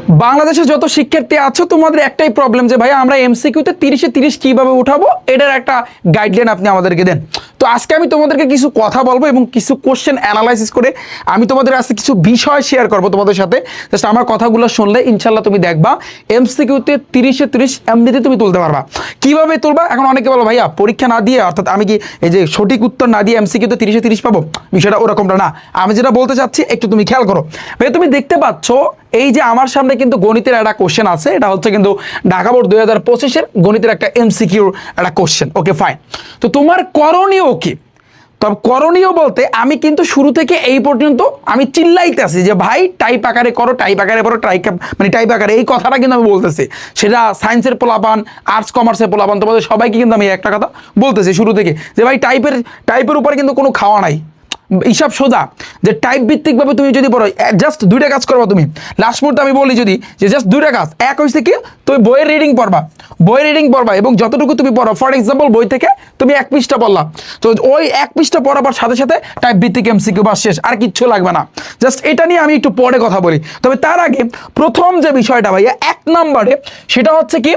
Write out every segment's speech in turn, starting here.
বাংলাদেশে যত শিক্ষার্থী আছো তোমাদের একটাই প্রবলেম যে ভাই আমরা এমসিকিউতে 30-এ 30 কিভাবে উঠাবো এটার একটা গাইডলাইন আপনি আমাদেরকে দেন। তো আজকে আমি তোমাদেরকে কিছু কথা বলবো এবং কিছু কোশ্চেন অ্যানালাইসিস করে আমি তোমাদের আজকে কিছু বিষয় শেয়ার করবো তোমাদের সাথে। জাস্ট আমার কথাগুলো শুনলে ইনশাল্লাহ তুমি দেখবা এমসিকিউতে 30-এ 30 এমনিতে তুমি তুলতে পারবা। কিভাবে তুলবা? এখন অনেকে বলো ভাইয়া পরীক্ষা না দিয়ে অর্থাৎ আমি কি এই যে সঠিক উত্তর না দিয়ে এমসিকিউতে 30-এ 30 পাবো, বিষয়টা ওরকমটা না। আমি যেটা বলতে চাচ্ছি একটু তুমি খেয়াল করো। ভাই তুমি দেখতে পাচ্ছ এই যে আমার সামনে কিন্তু গণিতের একটা কোশ্চেন আছে, এটা হচ্ছে কিন্তু ঢাকা বোর্ড 2025-এর গণিতের একটা এমসিকিউর একটা কোশ্চেন। Okay fine. তো তোমার করণীয় কি? তবে করণীয় বলতে আমি কিন্তু শুরু থেকে এই পর্যন্ত আমি চিল্লাইতে আছি যে ভাই টাইপ আকারে করো, টাইপ আকারে করো, টাইপ আকারে, এই কথাটা কিন্তু আমি বলতেছি। সেটা সায়েন্সের পোলাপান, আর্টস কমার্সের পোলাপান, তোমাদের সবাইকে কিন্তু আমি একটা কথা বলতেছি শুরু থেকে যে ভাই টাইপের উপরে কিন্তু কোনো খাওয়া নাই। হিসাব সোজা যে টাইপ ভিত্তিকভাবে তুমি যদি পড়ো জাস্ট দুইটা কাজ করবা। তুমি লাস্ট মুহূর্তে আমি বলি যদি যে জাস্ট দুইটা কাজ, এক হয়েছে কি তুমি বইয়ের রিডিং পড়বা এবং যতটুকু তুমি পড়ো, ফর এক্সাম্পল বই থেকে তুমি 1 পৃষ্ঠা পড়লা, তো ওই 1 পৃষ্ঠা পড়াবার সাথে সাথে টাইপ ভিত্তিক এমসিকিউ বা শেষ, আর কিচ্ছু লাগবে না। জাস্ট এটা নিয়ে আমি একটু পরে কথা বলি। তবে তার আগে প্রথম যে বিষয়টা ভাইয়া 1 নম্বরে, সেটা হচ্ছে কি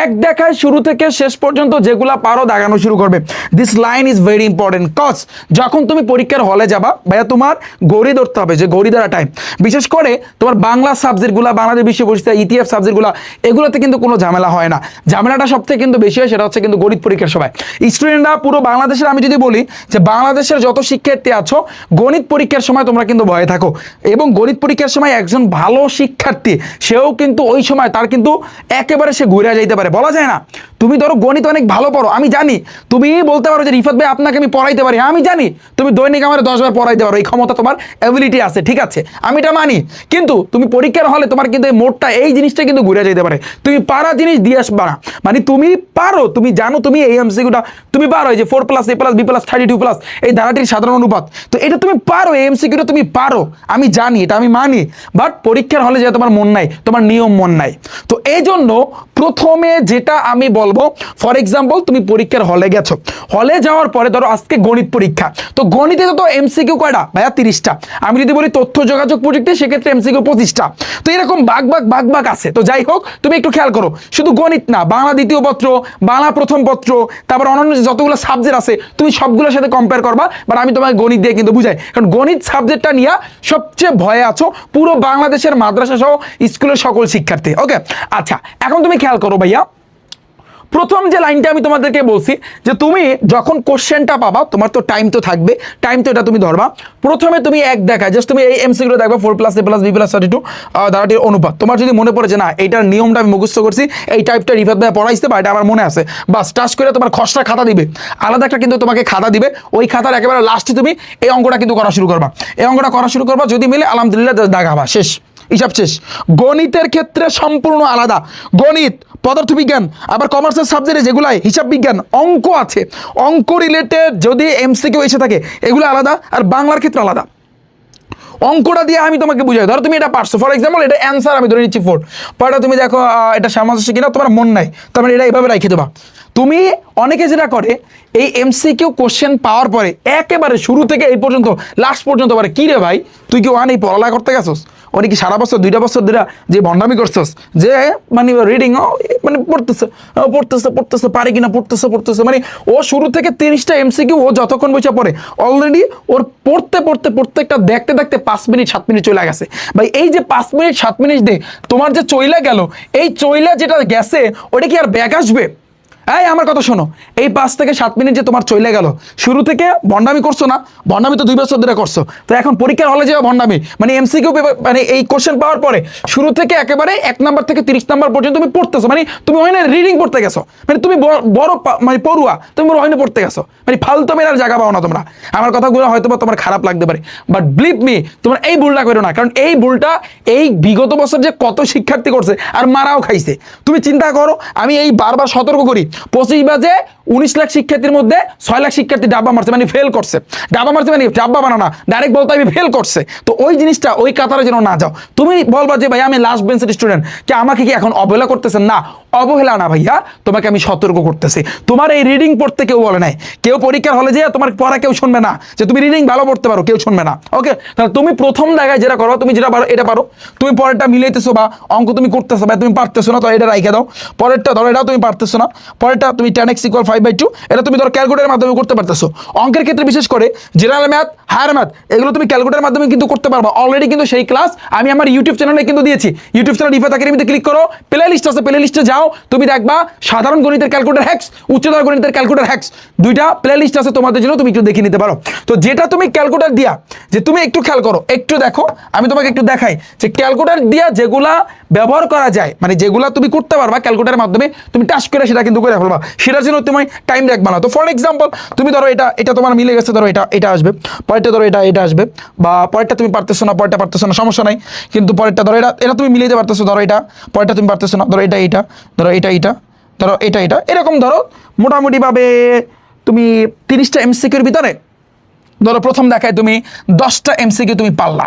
এক দেখায় শুরু থেকে শেষ পর্যন্ত যেগুলা পারো দাগানো শুরু করবে। This line is very important cause যখন তুমি পরীক্ষার হলে যাবা ভাইয়া তোমার গড়ি ধরতে হবে, যে গড়ি ধরা টাইম। বিশেষ করে তোমার বাংলা সাবজেক্টগুলো, বাংলাদেশ বিশ্ব পরিস্থিতি, ইতিহাস সাবজেক্টগুলো, এগুলোতে কিন্তু কোনো ঝামেলা হয় না। ঝামেলাটা সবথেকে কিন্তু বেশি হয় সেটা হচ্ছে কিন্তু গণিত পরীক্ষার সময়। স্টুডেন্টরা পুরো বাংলাদেশের, আমি যদি বলি যে বাংলাদেশের যত শিক্ষার্থী আছো গণিত পরীক্ষার সময় তোমরা কিন্তু ভয়ে থাকো, এবং গণিত পরীক্ষার সময় একজন ভালো শিক্ষার্থী সেও কিন্তু ওই সময় তার কিন্তু একেবারে সে ঘুরে যাইতে পারে, বলা যায় না। তুমি ধরো গণিত অনেক ভালো পড়ো, আমি জানি, তুমি বলতে পারো যে রিফাত ভাই আপনাকে আমি পড়াইতে পারি, আমি জানি তুমি দৈনিক আমার 10 বার পড়াইতে পারো, এই ক্ষমতা তোমার অ্যাবিলিটি আছে, ঠিক আছে, আমি এটা মানি। কিন্তু তুমি পরীক্ষার হলে তোমার কিন্তু এই মোডটা, এই জিনিসটা কিন্তু ঘুরে যেতে পারে। তুমি পারা জিনিস দিয়ে আসবা না, মানে তুমি পারো, তুমি জানো তুমি এই এমসিকিউটা তুমি পারো, এই যে 4 + a + b + 32+ এই ধারাটির সাধারণ অনুপাত, তো এটা তুমি পারো, এই এমসিকিউটা তুমি পারো, আমি জানি, এটা আমি মানি। বাট পরীক্ষার হলে যে তোমার মন নাই, তোমার নিয়ম মন নাই। তো এই জন্য প্রথমে যেটা আমি বলবো, ফর এক্সাম্পল তুমি পরীক্ষার হলে গেছো, হলে যাওয়ার পরে ধরো আজকে গণিত পরীক্ষা, তো গণিতে তো এমসিকিউ কয়টা ভাইয়া? 30টা। আমি যদি বলি তথ্য যোগাযোগ প্রযুক্তি, সেক্ষেত্রে এমসিকিউ 25টা। তো এরকম ভাগ আছে। তো যাই হোক, তুমি একটু খেয়াল করো, শুধু গণিত না, বাংলা দ্বিতীয় পত্র, বাংলা প্রথম পত্র, তারপর অন্যান্য যতগুলো সাবজেক্ট আছে তুমি সবগুলোর সাথে কম্পেয়ার করবা। বাট আমি তোমাকে গণিত দিয়ে কিন্তু বুঝাই, কারণ গণিত সাবজেক্টটা নিয়ে সবচেয়ে ভয়ে আছো পুরো বাংলাদেশের মাদ্রাসা সহ স্কুলের সকল শিক্ষার্থী। ওকে আচ্ছা, এখন তুমি খেয়াল করো ভাইয়া, প্রথম যে লাইনটা আমি তোমাদেরকে বলছি যে তুমি যখন কোশ্চেনটা পাবা, তোমার তো টাইম তো থাকবে, টাইম তো এটা তুমি ধরবা। প্রথমে তুমি এক দেখায় জাস্ট তুমি এই এমসিকিউটা দেখবা, 4 + a + b + 32 ধারাটির অনুপাত। তোমার যদি মনে পড়ে যে না এইটার নিয়মটা আমি মুখস্থ করছি, এই টাইপটা রিফাত ভাই পড়াইছে বা এটা আমার মনে আছে, বাস টাচ করে তোমার খসড়া খাতা দিবে, আলাদা একটা কিন্তু তোমাকে খাতা দিবে, ওই খাতার একেবারে লাস্টে তুমি এই অঙ্কটা কিন্তু করা শুরু করবা। এই অঙ্কটা করা শুরু করবা, যদি মিলে আলহামদুলিল্লাহ দাগাবা, শেষ, হিসাব শেষ। গণিতের ক্ষেত্রে সম্পূর্ণ আলাদা। গণিত, পদার্থবিজ্ঞান, আবার কমার্সের সাবজেক্টে যেগুলাই হিসাব বিজ্ঞান, অঙ্ক আছে, অঙ্ক রিলেটেড যদি এমসিকিউ এসে থাকে এগুলো আলাদা, আর বাংলার ক্ষেত্রে আলাদা। অঙ্কটা দিয়ে আমি তোমাকে বুঝাই, ধরো তুমি এটা পারছো, ফর এক্সাম্পল এটা অ্যান্সার আমি ধরে নিচ্ছি 4, পরটা তুমি দেখো এটা সামঞ্জস্য কিনা তোমার মন নাই, তার মানে এটা এইভাবে রেখে দেবা। তুমি অনেকে যেটা করে এই এমসিকিউ কোশ্চেন পাওয়ার পরে একেবারে শুরু থেকে এই পর্যন্ত লাস্ট পর্যন্ত পারে, কি রে ভাই তুই কি এই পড়ালেখা করতে গেছস? অনেক কি সারা বছর 2টা বছর ধরে যে ভণ্ডামি করছস, যে মানে রিডিং মানে পড়তেছে পারে কিনা পড়তেছে, মানে ও শুরু থেকে 30টা এমসিকিউ ও যতক্ষণ বসে পড়ে অলরেডি ওর পড়তে প্রত্যেকটা দেখতে 5 মিনিট 7 মিনিট চলে গেছে। ভাই এই যে 5 মিনিট 7 মিনিট দিয়ে তোমার যে চইলা গেল, এই চইলা যেটা গেছে ওটা কি আর ব্যাক আসবে? এই আমার কথা শোনো, এই 5 থেকে 7 মিনিট যে তোমার চলে গেল, শুরু থেকে ভণ্ডামি করছো না, ভণ্ডামি তো 2 বছর ধরে করছো, তো এখন পরীক্ষার হলে যাবে ভণ্ডামি, মানে এমসিকিউ মানে এই কোশ্চেন পাওয়ার পরে শুরু থেকে একেবারে 1 নাম্বার থেকে 30 নাম্বার পর্যন্ত তুমি পড়তেছো, মানে তুমি হয় না রিডিং পড়তে গেছো, মানে তুমি বড় মানে পড়ুয়া, তুমি হয় না পড়তে গেছো, মানে ফালতু মেরার জায়গা পাও না তোমরা। আমার কথাগুলো হয়তো বা তোমার খারাপ লাগতে পারে, বাট বিলিভ মি তোমরা এই ভুলটা করো না, কারণ এই ভুলটা এই বিগত বছর যে কত শিক্ষার্থী করছে আর মারাও খাইছে। তুমি চিন্তা করো, আমি এই বারবার সতর্ক করি, 25 বাজে 19 লাখ শিক্ষার্থীর মধ্যে 6 লাখ শিক্ষার্থী ডাব্বা মারছে, মানে ফেল করছে। ডাব্বা মারছে মানে ডাব্বা বানানা, ডাইরেক্ট বলতে আমি ফেল করছে। তো ওই জিনিসটা ওই কাতারে যেন না যাও। তুমি বলবা যে ভাই আমি লাস্ট বেঞ্চের স্টুডেন্ট, কি আমাকে কি এখন অবহেলা করতেছেন? না, অবহেলা না ভাইয়া, তোমাকে আমি সতর্ক করতেছি। তোমার এই রিডিং পড়তে কেউ বলে নাই, কেউ পরীক্ষার হলে যে তোমার পড়া কেউ শুনবে না, যে তুমি রিডিং ভালো পড়তে পারো, কেউ শুনবে না। ওকে, তাহলে তুমি প্রথম জায়গায় যেটা করো, তুমি যেটা পারো এটা পারো, তুমি পরেরটা মিলাইতেছো বা অঙ্ক তুমি করতেছো বা তুমি পারতেছো না, তো এটা রাইখে দাও। পরেরটা ধরো এটাও তুমি পারতেছো না, পরেরটা তুমি 10x = 5/2 এটা তুমি ধরো ক্যালকুলেটরের মাধ্যমে করতে পারতেছো। অঙ্কের ক্ষেত্রে বিশেষ করে জেনারেল ম্যাথ, হায়ার ম্যাথ এগুলো তুমি ক্যালকুলেটরের মাধ্যমে কিন্তু করতে পারবা। অলরেডি কিন্তু সেই ক্লাস আমি আমার ইউটিউব চ্যানেলে কিন্তু দিয়েছি। ইউটিউব চ্যানেল রিফাত একাডেমিতে ক্লিক করো, প্লে লিস্ট আছে, প্লে লিস্টে যাও, তুমি দেখবা সাধারণ গণিতের ক্যালকুলেটর হ্যাক্স, উচ্চতর গণিতের ক্যালকুলেটর হ্যাক্স, দুইটা প্লে লিস্ট আছে তোমাদের জন্য, তুমি একটু দেখে নিতে পারো। তো যেটা তুমি ক্যালকুলেটর দিয়া, যে তুমি একটু খেয়াল করো, একটু দেখো, আমি তোমাকে একটু দেখাই যে ক্যালকুলেটর দিয়া যেগুলা ব্যবহার করা যায়, মানে যেগুলা তুমি করতে পারবা ক্যালকুলেটরের মাধ্যমে, তুমি টাচ করে সেটা কিন্তু করে ফেলবা, সেটার জন্য তুমি টাইম রাখবা না। তো ফর এক্সাম্পল তুমি ধরো এটা তোমার মিলে গেছে, ধরো এটা আসবে, পরেরটা ধরো এটা আসবে, বা পরেরটা তুমি পারতেছো না, পরেরটা পারতেছো না, সমস্যা নাই, কিন্তু পরেরটা ধরো এটা তুমি মিলিয়ে পারতেছো, ধরো এটা, পরেরটা তুমি পারতেছো না, ধরো এটা ধরো এটা ধরো এটা এরকম ধরো মোটামুটি ভাবে তুমি 30টা এমসিকিউর ভিতরে ধরো প্রথম দেখায় তুমি 10টা এমসিকিউ তুমি পারলা।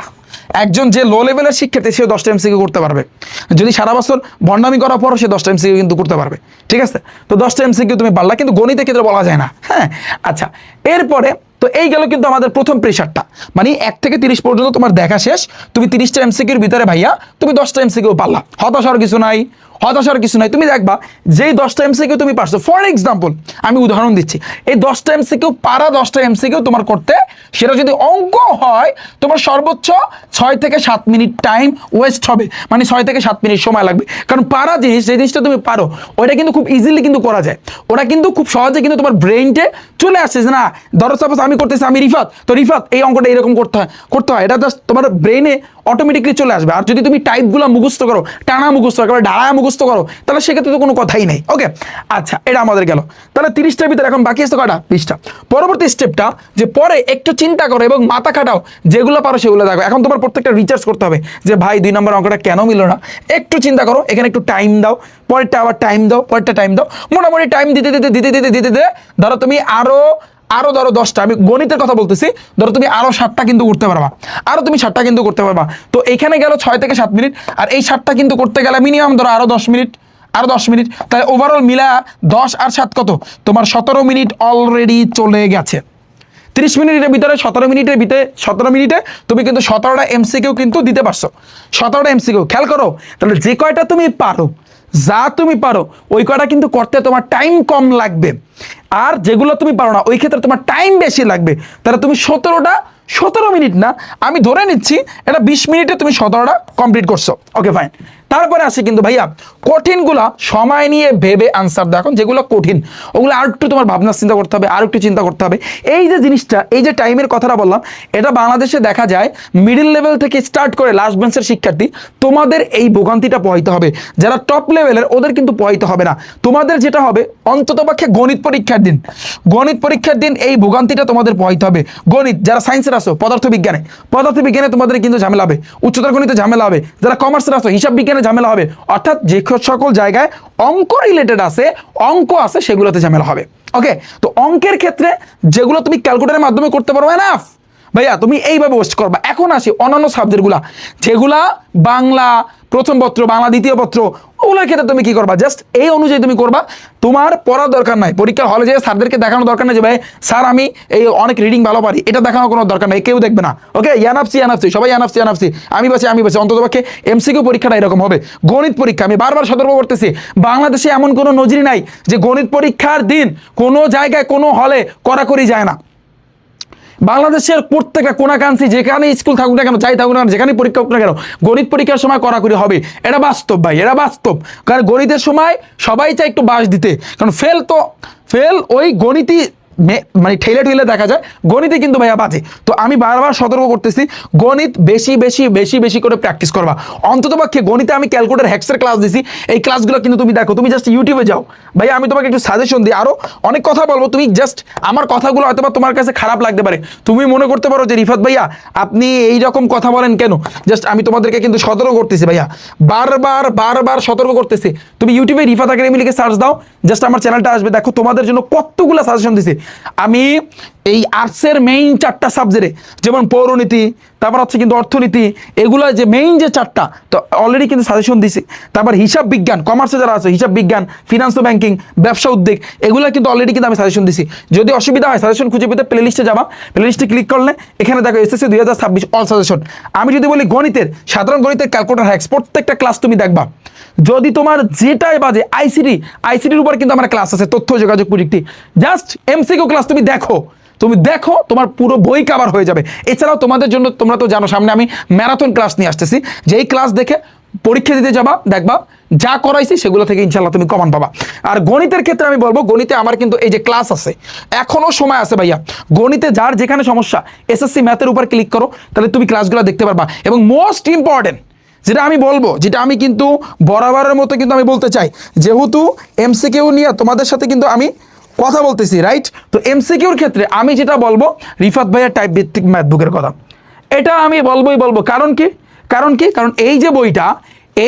একজন যে লো লেভেলের শিক্ষার্থী সেও 10টা এমসিকিউ করতে পারবে, যদি সারা বছর ভণ্ডামি করার পরও সে 10টা এমসিকিউ কিন্তু করতে পারবে। ঠিক আছে, তো 10টা এমসিকিউ তুমি পারলা, কিন্তু গণিতের ক্ষেত্রে বলা যায় না। হ্যাঁ, আচ্ছা, এরপরে তো এই গেল কিন্তু আমাদের প্রথম প্রেশারটা, মানে 1 থেকে 30 পর্যন্ত তোমার দেখা শেষ, তুমি 30টা এমসিকিউর ভিতরে ভাইয়া তুমি 10টা এমসিকিউ পারলা। হতাশার কিছু নাই, তুমি দেখবা যেই 10টা এমসিকিউ তুমি পারছো, ফর এক্সাম্পল আমি উদাহরণ দিচ্ছি, এই 10টা এমসিকিউ পারা, 10টা এমসিকিউ তোমার করতে, সেটা যদি অঙ্ক হয় তোমার সর্বোচ্চ 6 থেকে 7 মিনিট টাইম ওয়েস্ট হবে, মানে 6 থেকে 7 মিনিট সময় লাগবে। কারণ পারা জিনিস, যে জিনিসটা তুমি পারো ওইটা কিন্তু খুব ইজিলি কিন্তু করা যায়, ওটা কিন্তু খুব সহজে কিন্তু তোমার ব্রেইনটে চলে আসছে যে না, ধরো সাপোজ আমি করতেছি, আমি রিফাত, তো রিফাত এই অঙ্কটা এরকম করতে হয়, এটা জাস্ট তোমার ব্রেইনে অটোমেটিকলি চলে আসবে। আর যদি তুমি টাইপগুলো মুখস্থ করো, টানা মুখস্থ করো, ডাড়া মুখস্থ করো, তাহলে সেক্ষেত্রে তো কোনো কথাই নেই। ওকে, আচ্ছা, এটা আমাদের গেল। তাহলে 30টার ভিতরে এখন বাকি আছে কয়টা? 20টা। পরবর্তী স্টেপটা যে পরে একটু চিন্তা করো এবং মাথা খাটাও, যেগুলো পারো সেগুলো দেখো। এখন তোমার প্রত্যেকটা রিচার্জ করতে হবে যে ভাই 2 নম্বর অঙ্কটা কেন মিলল না, একটু চিন্তা করো, এখানে একটু টাইম দাও, পরেরটা আবার টাইম দাও, পরেরটা টাইম দাও, মোটামুটি টাইম দিতে ধরো তুমি আরো ধরো 10টা, আমি গণিতের কথা বলতেছি, ধরো তুমি আরো 7টা কিন্তু করতে পারবা, তুমি 7টা কিন্তু করতে পারবা। তো এখানে গেল 6 থেকে 7 মিনিট, আর এই 7টা কিন্তু করতে গেলে মিনিমাম ধরো আরো 10 মিনিট, তাই ওভারঅল মিলা 10 আর 7 কত, তোমার 17 মিনিট অলরেডি চলে গেছে। 30 মিনিটের ভিতরে 17 মিনিটে তুমি কিন্তু 17টা এমসিকিউ কিন্তু দিতে পারছো। 17টা এমসিকিউ খেয়াল করো, তাহলে যে কয়টা তুমি পারো, ওই কয়টা কিন্তু করতে তোমার টাইম কম লাগবে, আর যেগুলো তুমি পারো না ওই ক্ষেত্রে তোমার টাইম বেশি লাগবে। তাহলে তুমি 17 মিনিট না, আমি ধরে নিচ্ছি এটা 20 মিনিটে তুমি 17টা কমপ্লিট করছো। ওকে, ফাইন। তারপরে আসে কিন্তু ভাইয়া কঠিনগুলা সময় নিয়ে ভেবে আনসার দাও। এখন যেগুলো কঠিন ওগুলো আর একটু তোমার ভাবনা চিন্তা করতে হবে, আর একটু চিন্তা করতে হবে। এই যে জিনিসটা, এই যে টাইমের কথাটা বললাম, এটা বাংলাদেশে দেখা যায় মিডিল লেভেল থেকে স্টার্ট করে লাস্ট বেঞ্চের শিক্ষার্থী, তোমাদের এই ভোগান্তিটা পোহাইতে হবে। যারা টপ লেভেলের ওদের কিন্তু পোহাইতে হবে না। তোমাদের যেটা হবে, অন্ততপক্ষে গণিত পরীক্ষার দিন এই ভোগান্তিটা তোমাদের পোহাইতে হবে। গণিত যারা সায়েন্সের আসো, পদার্থবিজ্ঞানে তোমাদের কিন্তু ঝামেলা হবে, উচ্চতর গণিতে ঝামেলা হবে। যারা কমার্সের আসো, হিসাব বিজ্ঞানে ঝামেলা হবে। অর্থাৎ যে সকল জায়গায় অঙ্ক রিলেটেড আছে, সেগুলোতে ঝামেলা হবে। ওকে, তো অঙ্কের ক্ষেত্রে যেগুলো তুমি ক্যালকুলেটরের মাধ্যমে করতে পারবে না ভাইয়া, তুমি এইভাবে ওয়েস্ট করবা। এখন আসি অন্যান্য সাবজেক্টগুলা, যেগুলা বাংলা প্রথম পত্র, বাংলা দ্বিতীয় পত্র, ওগুলোর ক্ষেত্রে তুমি কি করবা, জাস্ট এই অনুযায়ী তুমি করবা। তোমার পড়ার দরকার নাই, পরীক্ষার হলে যেয়ে স্যারদেরকে দেখানোর দরকার নেই যে ভাই স্যার আমি এই অনেক রিডিং ভালো পারি, এটা দেখানোর কোনো দরকার নেই, কেউ দেখবে না। ওকে, ইয়ানাফসি সবাই ইয়ানাফসি, আমি বাসি অন্ততপক্ষে এমসিকিউ পরীক্ষাটা এরকম হবে। গণিত পরীক্ষা আমি বারবার সতর্ক করতেছি, বাংলাদেশে এমন কোনো নজির নাই যে গণিত পরীক্ষার দিন কোনো জায়গায় কোনো হলে কড়াকড়ি যায় না। বাংলাদেশের প্রত্যেকটা কোনাকাঞ্চি, যেখানে স্কুল থাকুক না কেন, যাই থাকুক না কেন, যেখানে পরীক্ষা হোক না কেন, গণিত পরীক্ষার সময় কড়াকড়ি হবে। এটা বাস্তব ভাই, এটা বাস্তব। কারণ গণিতের সময় সবাই চায় একটু বাস দিতে, কারণ ফেল ওই গণিতই মানে ঠেলে দেখা যায়, গণিতে কিন্তু ভাইয়া বাজে। তো আমি বারবার সতর্ক করতেছি, গণিত বেশি করে প্র্যাকটিস করবা। অন্ততপক্ষে গণিতে আমি ক্যালকুলেটর হ্যাক্সের ক্লাস দিছি, এই ক্লাসগুলো কিন্তু তুমি দেখো, তুমি জাস্ট ইউটিউবে যাও ভাইয়া, আমি তোমাকে একটু সাজেশন দিই, আরো অনেক কথা বলবো, তুমি জাস্ট আমার কথাগুলো হয়তো তোমার কাছে খারাপ লাগতে পারে, তুমি মনে করতে পারো যে রিফাত ভাইয়া আপনি এইরকম কথা বলেন কেন, জাস্ট আমি তোমাদেরকে কিন্তু সতর্ক করতেছি ভাইয়া, বারবার সতর্ক করতেছি। তুমি ইউটিউবে রিফাত একাডেমি লিখে সার্চ দাও, জাস্ট আমার চ্যানেলটা আসবে, দেখো তোমাদের জন্য কতগুলো সাজেশন দিছি। আমি এই আর্টসের মেইন 4টা সাবজেক্টে, যেমন পৌরনীতি, তারপর হচ্ছে কিন্তু অর্থনীতি, এগুলো যে মেইন যে 4টা, তো অলরেডি কিন্তু সাজেশন দিছি। তারপর হিসাব বিজ্ঞান, কমার্সে যারা আছে হিসাব বিজ্ঞান, ফিনান্স ও ব্যাংকিং, ব্যবসা উদ্যোগ, এগুলো কিন্তু অলরেডি কিন্তু আমি সাজেশন দিছি। যদি অসুবিধা হয় সাজেশন খুঁজে পেতে প্লে লিস্টে যাবা, প্লে লিস্টে ক্লিক করলে এখানে দেখো এসএসসি 2026 অল সাজেশন। আমি যদি বলি গণিতের, সাধারণ গণিতের ক্যালকুলেটর হ্যাক্স, প্রত্যেকটা ক্লাস তুমি দেখবা। যদি তোমার যেটাই বাজে আইসিটির উপর কিন্তু আমার ক্লাস আছে, তথ্য যোগাযোগ প্রযুক্তি, জাস্ট এমসিকিউ ক্লাস তুমি দেখো, তোমার পুরো বই কভার হয়ে যাবে। এছাড়াও তোমাদের জন্য, তোমরা তো জানো সামনে আমি ম্যারাথন ক্লাস নিয়ে আসতেছি, যেই ক্লাস দেখে পরীক্ষা দিতে যাবা, দেখবা যা করাইছি সেগুলো থেকে ইনশাল্লাহ তুমি কমান পাবা। আর গণিতের ক্ষেত্রে আমি বলবো, গণিতে আমার কিন্তু এই যে ক্লাস আছে, এখনো সময় আছে ভাইয়া। গণিতে যার যেখানে সমস্যা, এসএসসি ম্যাথের উপর ক্লিক করো, তাহলে তুমি ক্লাসগুলো দেখতে পারবা। এবং মোস্ট ইম্পর্টেন্ট যেটা আমি বলবো, যেটা আমি কিন্তু বরাবরের মতো কিন্তু আমি বলতে চাই, যেহেতু এমসিকিউ নিয়ে তোমাদের সাথে কিন্তু আমি কথা বলতেছি, রাইট? তো এমসিকিউর ক্ষেত্রে আমি যেটা বলবো, রিফাত ভাইয়ের টাইপ ভিত্তিক ম্যাথ বুকের কথা, এটা আমি বলবো। কারণ এই যে বইটা,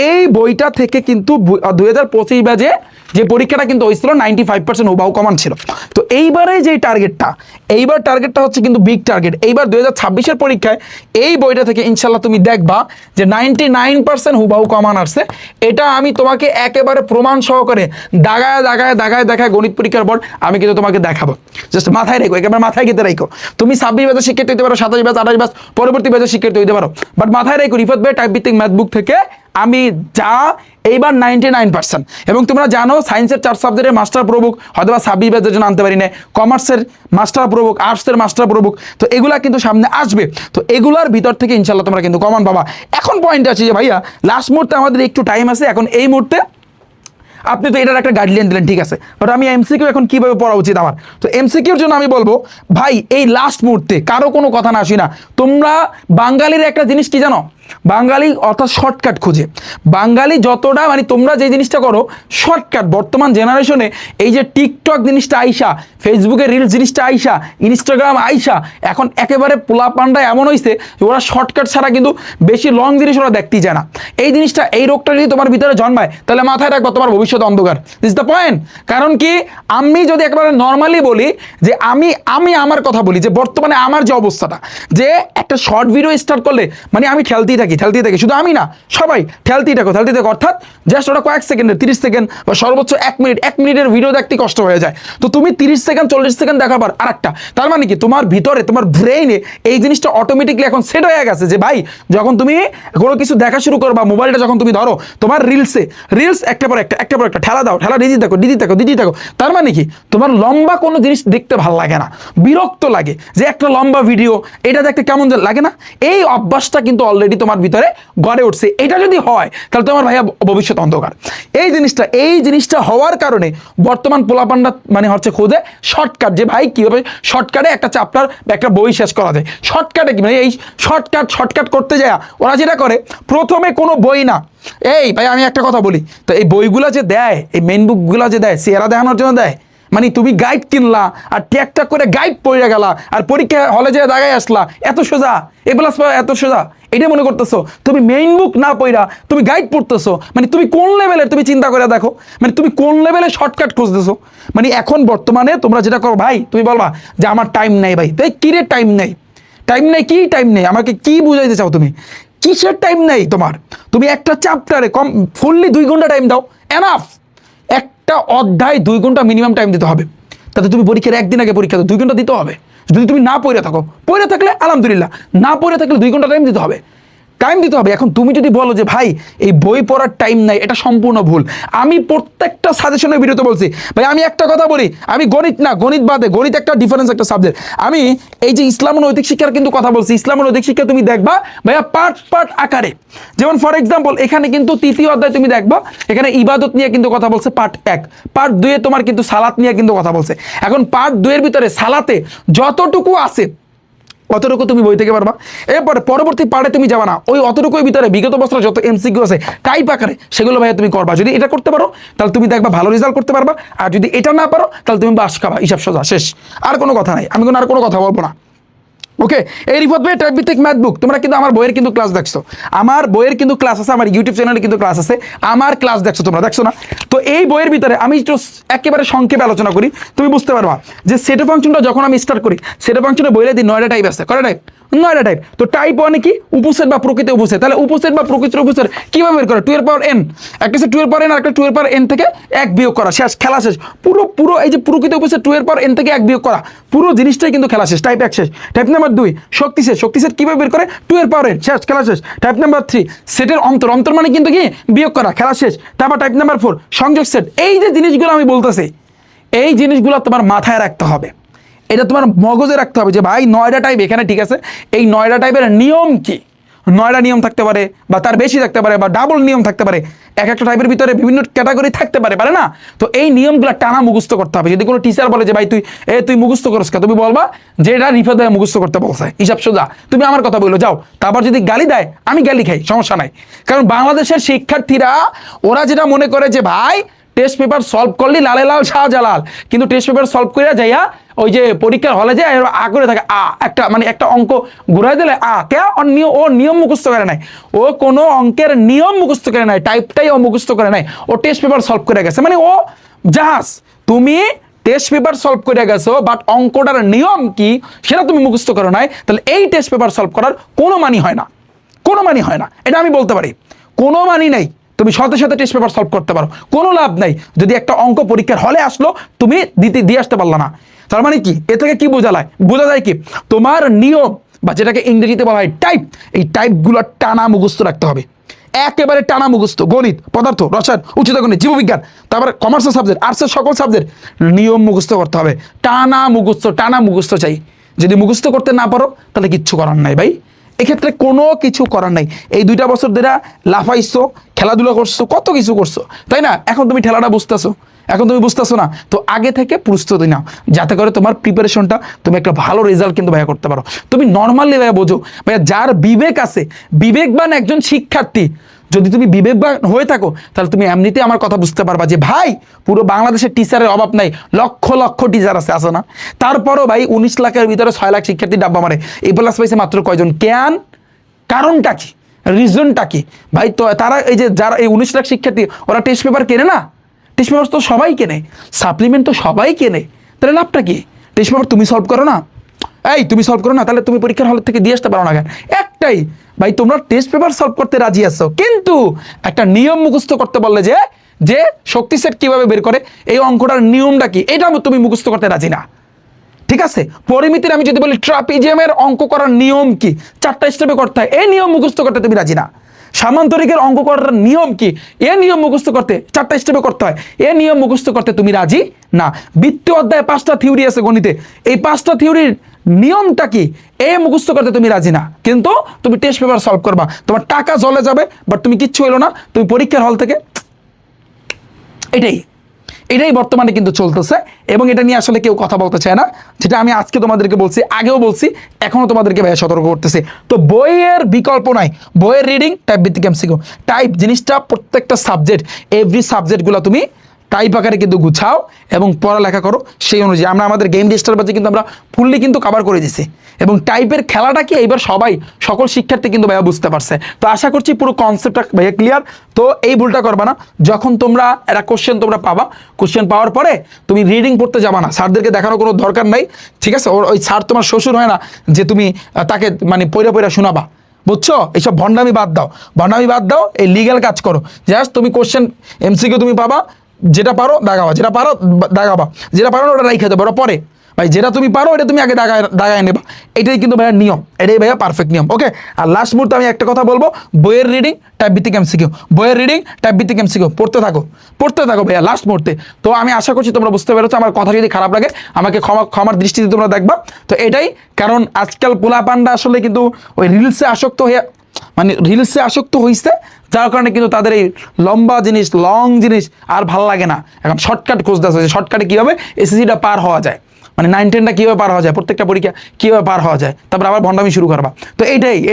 এই বইটা থেকে কিন্তু 2025 ব্যাচে যে পরীক্ষাটা কিন্তু হয়েছিল 95% হুবাহু কমান ছিল। তো এইবারে যে টার্গেটটা হচ্ছে কিন্তু বিগ টার্গেট। এইবার 2026-এর পরীক্ষায় এই বইটা থেকে ইনশাল্লাহ তুমি দেখবা যে 99% হুবাহু কমান আসছে। এটা আমি তোমাকে একেবারে প্রমাণ সহকারে দাগায় গণিত পরীক্ষার পর আমি কিন্তু তোমাকে দেখাবো। জাস্ট মাথায় রেখো, একেবারে মাথায় গেতে রাখো। তুমি 26 ব্যাচে শিক্ষার্থী হইতে পারো, 27 ব্যাচ, 28 ব্যাচ, পরবর্তী ব্যাচে শিক্ষার্থী হইতে পারো, বাট মাথায় রেখো রিফাত ভাই টাইপ ভিত্তিক ম্যাথ বুক থেকে আমি যা এইবার 99%। এবং তোমরা জানো সায়েন্সের 4 সাবজেক্টের মাস্টার প্রবুক হয়তো বা 26 ব্যাচের জন্য আনতে পারি না, কমার্সের মাস্টার প্রবুক, আর্টসের মাস্টার প্রবুক, তো এগুলা কিন্তু সামনে আসবে। তো এগুলার ভিতর থেকে ইনশাল্লাহ তোমরা কিন্তু কমন পাবা। এখন পয়েন্ট আছে যে ভাইয়া লাস্ট মুহূর্তে আমাদের একটু টাইম আছে, এখন এই মুহূর্তে আপনি তো এটার একটা গাইডলাইন দিলেন, ঠিক আছে, বাট আমি এমসিকিউ এখন কিভাবে পড়া উচিত আমার? তো এমসিকিউর জন্য আমি বলবো ভাই, এই লাস্ট মুহূর্তে কারো কোনো কথা না আসি না, তোমরা বাঙালির একটা জিনিস কি জানো, বাঙালি অর্থাৎ শর্টকাট খুঁজে। বাঙালি যতটা মানে তোমরা যে জিনিসটা করো শর্টকাট, বর্তমান জেনারেশনে এই যে টিকটক জিনিসটা আইসা, ফেসবুকে রিলস জিনিসটা আইসা, ইনস্টাগ্রাম আইসা, এখন একেবারে পোলা পান্ডা এমন হয়েছে যে ওরা শর্টকাট ছাড়া কিন্তু বেশি লং জিনিস ওরা দেখতেই যায় না। এই জিনিসটা, এই রোগটা যদি তোমার ভিতরে জন্মায়, তাহলে মাথায় রাখবো তোমার ভবিষ্যৎ অন্ধকার। This the point. কারণ কি, আমি যদি একেবারে নর্মালি বলি যে আমি আমার কথা বলি, যে বর্তমানে আমার যে অবস্থাটা, যে একটা শর্ট ভিডিও স্টার্ট করলে মানে আমি ঠেলতেই থাকি, শুধু আমি না, সবাই ঠেলতেই থাকো, অর্থাৎ জাস্ট ওটা কয়েক সেকেন্ডের, 30 সেকেন্ড বা সর্বোচ্চ 1 মিনিটের ভিডিও দেখতে কষ্ট হয়ে যায়। তো তুমি 30 সেকেন্ড 40 সেকেন্ড দেখার পর আরেকটা, তার মানে কি তোমার ভিতরে, তোমার ব্রেইনে এই জিনিসটা অটোমেটিকলি এখন সেট হয়ে গেছে যে ভাই, যখন তুমি কোনো কিছু দেখা শুরু করো বা মোবাইলটা যখন তুমি ধরো, তোমার রিলস একটা পর একটা ঠেলা দাও, দিদি থাকো, তার মানে কি তোমার লম্বা কোনো জিনিস দেখতে ভালো লাগে না, বিরক্ত লাগে, যে একটা লম্বা ভিডিও এটা দেখতে কেমন লাগে না, এই অভ্যাসটা কিন্তু অলরেডি তোমার ভিতরে গড়ে উঠছে। এটা যদি হয় তাহলে তোমার ভাইয়া ভবিষ্যৎ অন্ধকার। এই জিনিসটা হওয়ার কারণে বর্তমান পোলাপান্ডা মানে হচ্ছে খোঁজে শর্টকাট, যে ভাই কিভাবে শর্টকাটে একটা চ্যাপ্টার বা একটা বই শেষ করা যায়। শর্টকাটে কি মানে এই শর্টকাট করতে যায় ওরা যেটা করে, প্রথমে কোনো বই না, এই ভাই আমি একটা কথা বলি, তো এই বইগুলা যে দেয়, এই মেইন বুকগুলা যে দেয় চেহারা দেখানোর জন্য দেয়, মানে তুমি গাইড কিনলা আর ট্যাগ করে গাইড পড়ে গেলা আর পরীক্ষা হলে যে দাগায় আসলা, এত সোজা এত সোজা এটা মনে করতেছো? তুমি মেইন বুক না পড়া তুমি গাইড পড়তেছো, মানে তুমি কোন লেভেলের, তুমি চিন্তা করে দেখো, মানে তুমি কোন লেভেলে শর্টকাট খুঁজতেছো। মানে এখন বর্তমানে তোমরা যেটা করো ভাই, তুমি বলবা যে আমার টাইম নেই ভাই, তাই কিরে টাইম নেই আমাকে কি বুঝাইতে চাও তুমি? কিসের টাইম নেই তোমার? তুমি একটা চ্যাপ্টারে ফুললি 2 ঘন্টা টাইম দাও, এনাফ। একটা অধ্যায় 2 ঘন্টা মিনিমাম টাইম দিতে হবে। তাতে তুমি পরীক্ষার একদিন আগে পরীক্ষা 2 ঘন্টা দিতে হবে। যদি তুমি না পড়ে থাকলে আলহামদুলিল্লাহ, না পড়ে থাকলে 2 ঘন্টা টাইম দিতে হবে। এখন তুমি যদি বলো যে ভাই এই বই পড়ার টাইম নাই, এটা সম্পূর্ণ ভুল। আমি প্রত্যেকটা সাজেশনের ভিডিওতে বলছি ভাই, আমি একটা কথা বলি, আমি গণিত বাদে, গণিত একটা ডিফারেন্স একটা সাবজেক্ট, আমি এই যে ইসলাম ও নৈতিক শিক্ষার কিন্তু কথা বলছি। ইসলাম ও নৈতিক শিক্ষা তুমি দেখবা ভাইয়া পার্ট আকারে, যেমন ফর এক্সাম্পল এখানে কিন্তু 3য় অধ্যায় তুমি দেখবা, এখানে ইবাদত নিয়ে কিন্তু কথা বলছে পার্ট 1, পার্ট 2 এ তোমার কিন্তু সালাত নিয়ে কিন্তু কথা বলছে। এখন পার্ট 2 এর ভিতরে সালাতে যতটুকু আছে অতটুকু তুমি বই থেকে পারবা, এরপরে পরবর্তী পার্টে তুমি যাবা না, ওই অতটুকুর ভিতরে বিগত বছর যত এমসিকিউ আছে টাইপ আকারে, সেগুলো ভাইয়া তুমি করবা। যদি এটা করতে পারো তাহলে তুমি দেখবা ভালো রেজাল্ট করতে পারবা, আর যদি এটা না পারো তাহলে তুমি বাস খাবা, হিসাব সোজা শেষ। আর কোনো কথা নাই, আমি আর কোনো কথা বলবো না। ওকে, এই রিফাত ভাই টাইপ ভিত্তিক ম্যাথ বুক, তোমরা কিন্তু আমার বইয়ের কিন্তু ক্লাস দেখছো, আমার বইয়ের কিন্তু ক্লাস আছে, আমার ইউটিউব চ্যানেলে কিন্তু ক্লাস আছে, আমার ক্লাস দেখছো তোমরা, দেখছো না? তো এই বইয়ের ভিতরে আমি একটু একেবারে সংক্ষেপে আলোচনা করি, তুমি বুঝতে পারবা যে সেট ফাংশনটা যখন আমি স্টার্ট করি, সেট ফাংশনে বইলে দিই 9টা টাইপ আছে, কয়টা টাইপ? 9টা টাইপ। তো টাইপ ওয়ানে কি? উপসেট বা প্রকৃত উপসেট। তাহলে উপসেট বা প্রকৃতির উপসেট কিভাবে বের করে? 2 এর পাওয়ার n, একটা হচ্ছে 2 এর পাওয়ার n আর একটা 2 এর পাওয়ার n থেকে 1 বিয়োগ করা, শেষ, খেলা শেষ। পুরো এই যে প্রকৃত উপসেট 2 এর পাওয়ার n থেকে 1 বিয়োগ করা, পুরো জিনিসটাই কিন্তু খেলা শেষ। টাইপ 1 শেষ। টাইপ নাম্বার 2 শক্তি শেষ, শক্তি সেট কিভাবে বের করে? 2 এর পাওয়ার n, শেষ, খেলা শেষ। টাইপ নাম্বার 3 সেটের অন্তর, অন্তর মানে কিন্তু কি? বিয়োগ করা, খেলা শেষ। তারপর টাইপ নাম্বার 4 সংযোগ সেট। এই যে জিনিসগুলো আমি বলতেছি, এই জিনিসগুলো তোমার মাথায় রাখতে হবে, এটা তোমার মগজে রাখতে হবে যে ভাই 9টা টাইপ এখানে, ঠিক আছে, এই 9টা টাইপের নিয়ম কি? 9টা নিয়ম থাকতে পারে বা তার বেশি থাকতে পারে বা ডাবল নিয়ম থাকতে পারে, এক একটা টাইপের ভিতরে বিভিন্ন ক্যাটাগরি থাকতে পারে, পারে না? তো এই নিয়মগুলো টানা মুখস্থ করতে হবে। যদি কোনো টিচার বলে যে ভাই তুই মুখস্থ করছ, তুমি বলবা যে এটা রিফাত ভাই মুখস্থ করতে বলছে, হিসাব সোজা, তুমি আমার কথা বললো যাও। তারপর যদি গালি দেয়, আমি গালি খাই, সমস্যা নাই। কারণ বাংলাদেশের শিক্ষার্থীরা ওরা যেটা মনে করে যে ভাই টেস্ট পেপার সলভ করলি লালে লাল শাহজালাল, কিন্তু টেস্ট পেপার সলভ করে যাইয়া ওই যে পরীক্ষার হলে যায় আ করে থাকে, একটা অঙ্ক ঘুরাই দিলে কে ও নিয়ম মুখস্থ করে নাই, ও কোনো অঙ্কের নিয়ম মুখস্থ করে নাই, টাইপটাই ও মুখস্থ করে নাই, ও টেস্ট পেপার সলভ করে গেছে, মানে ও জাহাজ। তুমি টেস্ট পেপার সলভ করে গেছো, বাট অঙ্কটার নিয়ম কি সেটা তুমি মুখস্থ করো নাই, তাহলে এই টেস্ট পেপার সলভ করার কোনো মানি হয় না, কোনো মানি হয় না, এটা আমি বলতে পারি, কোনো মানি নেই। তুমি সাথে সাথে টেস্ট পেপার সলভ করতে পারো, কোনো লাভ নাই যদি একটা অঙ্ক পরীক্ষার হলে আসলো তুমি দিয়ে আসতে পারলা না। তার মানে কি? এ থেকে কি বোঝা যায় কি? তোমার নিয়ম বা যেটাকে ইংরেজিতে বলা হয় টাইপ, এই টাইপগুলো টানা মুখস্থ রাখতে হবে, একেবারে টানা মুখস্থ। গণিত, পদার্থ, রসায়ন, উচ্চতর গণিত, জীববিজ্ঞান, তারপরে কমার্সের সাবজেক্ট, আর্টসের সকল সাবজেক্ট নিয়ম মুখস্থ করতে হবে, টানা মুখস্থ চাই। যদি মুখস্থ করতে না পারো তাহলে কিচ্ছু করার নাই ভাই, এক্ষেত্রে কোনো কিছু করার নাই। এই 2টা বছর ধরে লাফাইছো, খেলাধুলা করছো, কত কিছু করছো, তাই না? এখন তুমি ঠেলাটা বুঝতেছো, এখন তুমি বুঝতেছো না, তো আগে থেকে প্রস্তুতি নাও, যাতে করে তোমার প্রিপারেশনটা তুমি একটা ভালো রেজাল্ট কিন্তু ভাইয়া করতে পারো। তুমি নর্মালি ভাইয়া বোঝো, ভাইয়া যার বিবেক আছে, বিবেকবান একজন শিক্ষার্থী যদি তুমি বিবেকবান হয়ে থাকো, তাহলে তুমি এমনিতে আমার কথা বুঝতে পারবা যে ভাই পুরো বাংলাদেশের টিচারের অভাব নাই, লক্ষ লক্ষ টিচার আছে না? তারপরও ভাই 19 লাখের ভিতরে 6 লাখ শিক্ষার্থী ডাব্বা মারে, এ প্লাস পাইছে মাত্র কয়জন? কেন? কারণটা কি? রিজনটা কি ভাই? তো তারা এই যে যারা এই 19 লাখ শিক্ষার্থী, ওরা টেস্ট পেপার কেনে না? টেস্ট পেপার তো সবাই কেনে, সাপ্লিমেন্ট তো সবাই কেনে, তাহলে লাভটা কি? টেস্ট পেপার তুমি সলভ করো না, তুমি সলভ করো না, তাহলে তুমি পরীক্ষার হল থেকে দিয়ে আসতে পারো না কেন? একটাই ভাই, তোমরা টেস্ট পেপার সলভ করতে রাজি আছো, কিন্তু একটা নিয়ম মুখস্থ করতে বললে যে শক্তি সেট কিভাবে বের করে, এই অঙ্কটার নিয়মটা কি, এটা তুমি মুখস্থ করতে রাজি না, ঠিক আছে? পরিমিতির আমি যদি বলি ট্রাপিজিয়ামের অঙ্ক করার নিয়ম কি, 4টা স্টেপে করতে হয়, এই নিয়ম মুখস্থ করতে তুমি রাজি না। সামান্তরিকের অঙ্ক করার নিয়ম কি, এ নিয়ম মুখস্থ করতে 4টা স্টেপে করতে হয়, এ নিয়ম মুখস্থ করতে তুমি রাজি না। বৃত্তীয় অধ্যায়ে 5টা থিওরি আছে গণিতে, এই 5টা থিওরির নিয়মটা কি, এ মুখস্থ করতে তুমি রাজি না, কিন্তু তুমি টেস্ট পেপার সলভ করবা, তোমার টাকা চলে যাবে, বাট তুমি কিচ্ছু হলো না, তুমি পরীক্ষার হল থেকে। এটাই বর্তমানে কিন্তু চলতেছে, এবং এটা নিয়ে আসলে কেউ কথা বলতে চায় না, যেটা আমি আজকে তোমাদেরকে বলছি, আগেও বলছি, এখনো তোমাদেরকে ভাইয়া সতর্ক করতেছি। তো বইয়ের বিকল্প নাই, বইয়ের রিডিং, টাইপ ভিত্তিক এমসিকিউ। টাইপ জিনিসটা প্রত্যেকটা সাবজেক্ট, এভরি সাবজেক্টগুলো তুমি টাইপ আকারে কিন্তু গুছাও এবং পড়ালেখা করো, সেই অনুযায়ী আমরা আমাদের গেম ডিস্টার বাজে কিন্তু আমরা ফুললি কিন্তু কভার করে দিছি, এবং টাইপের খেলাটা কি এইবার সকল শিক্ষার্থী কিন্তু ভাইয়া বুঝতে পারছে। তো আশা করছি পুরো কনসেপ্টটা ভাইয়া ক্লিয়ার। তো এই ভুলটা করবা না, যখন তোমরা একটা কোশ্চেন তোমরা পাবা, কোশ্চেন পাওয়ার পরে তুমি রিডিং পড়তে যাবা না, স্যারদেরকে দেখানোর কোনো দরকার নাই, ঠিক আছে? ওই স্যার তোমার শ্বশুর হয় না যে তুমি তাকে মানে পয়রা শোনাবা, বুঝছো? এইসব ভণ্ডামি বাদ দাও, এই লিগ্যাল কাজ করো। জাস্ট তুমি কোশ্চেন এমসিকিউ তুমি পাবা, যেটা পারো দাগাবা, যেটা পারো না ওটা রাইখে দেবো, ওটা পরে। ভাই যেটা তুমি পারো এটা তুমি আগে দাগায় নেবা, এটাই কিন্তু ভাইয়া নিয়ম, এটাই ভাইয়া পারফেক্ট নিয়ম। ওকে, আর লাস্ট মুহূর্তে আমি একটা কথা বলবো, বইয়ের রিডিং, টাইপ ভিত্তিক এমসিকিউ, পড়তে থাকো ভাইয়া লাস্ট মুহূর্তে। তো আমি আশা করছি তোমরা বুঝতে পেরেছো, আমার কথা যদি খারাপ লাগে আমাকে ক্ষমার দৃষ্টিতে তোমরা দেখবা। তো এটাই কারণ, আজকাল পোলাপান্ডা আসলে কিন্তু ওই রিলসে আসক্ত হয়েছে, যার কারণে কিন্তু তাদের এই লং জিনিস আর ভালো লাগে না, এখন শর্টকাট খুঁজতে আসছে, শর্টকাটে কীভাবে এসএসসিটা পার হওয়া যায়, মানে 9-10টা কীভাবে পার হওয়া যায়, প্রত্যেকটা পরীক্ষা কীভাবে পার হওয়া যায়, তারপর আবার ভণ্ডামি শুরু করবা। তো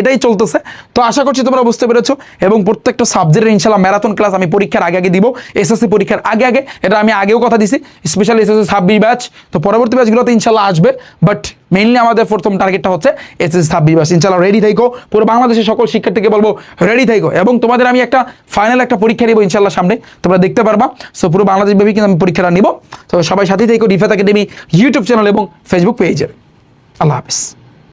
এটাই চলতেছে। তো আশা করছি তোমরা বুঝতে পেরেছো, এবং প্রত্যেকটা সাবজেক্টের ইনশাল্লাহ ম্যারাথন ক্লাস আমি পরীক্ষার আগে দিব, এসএসসি পরীক্ষার আগে, এটা আমি আগেও কথা দিছি, স্পেশালি এসএসসি 26 ব্যাচ, তো পরবর্তী ব্যাচগুলোতে ইনশাল্লাহ আসবে, বাট মেইনলি আমাদের প্রথম টার্গেটটা হচ্ছে এসএসসি 26 ইনশাআল্লাহ রেডি থাইকো। পুরো বাংলাদেশের সকল শিক্ষার্থীকে বলবো রেডি থাইকো, এবং তোমাদের আমি একটা ফাইনাল একটা পরীক্ষা নিব ইনশাআল্লাহ সামনে, তোমরা দেখতে পারবা। সো পুরো বাংলাদেশ ব্যাপী কিন্তু আমি পরীক্ষাটা নিব। তো সবাই সাথেই থাইকো রিফাত একাডেমি ইউটিউব চ্যানেল এবং ফেসবুক পেজে। আল্লাহ হাফেজ।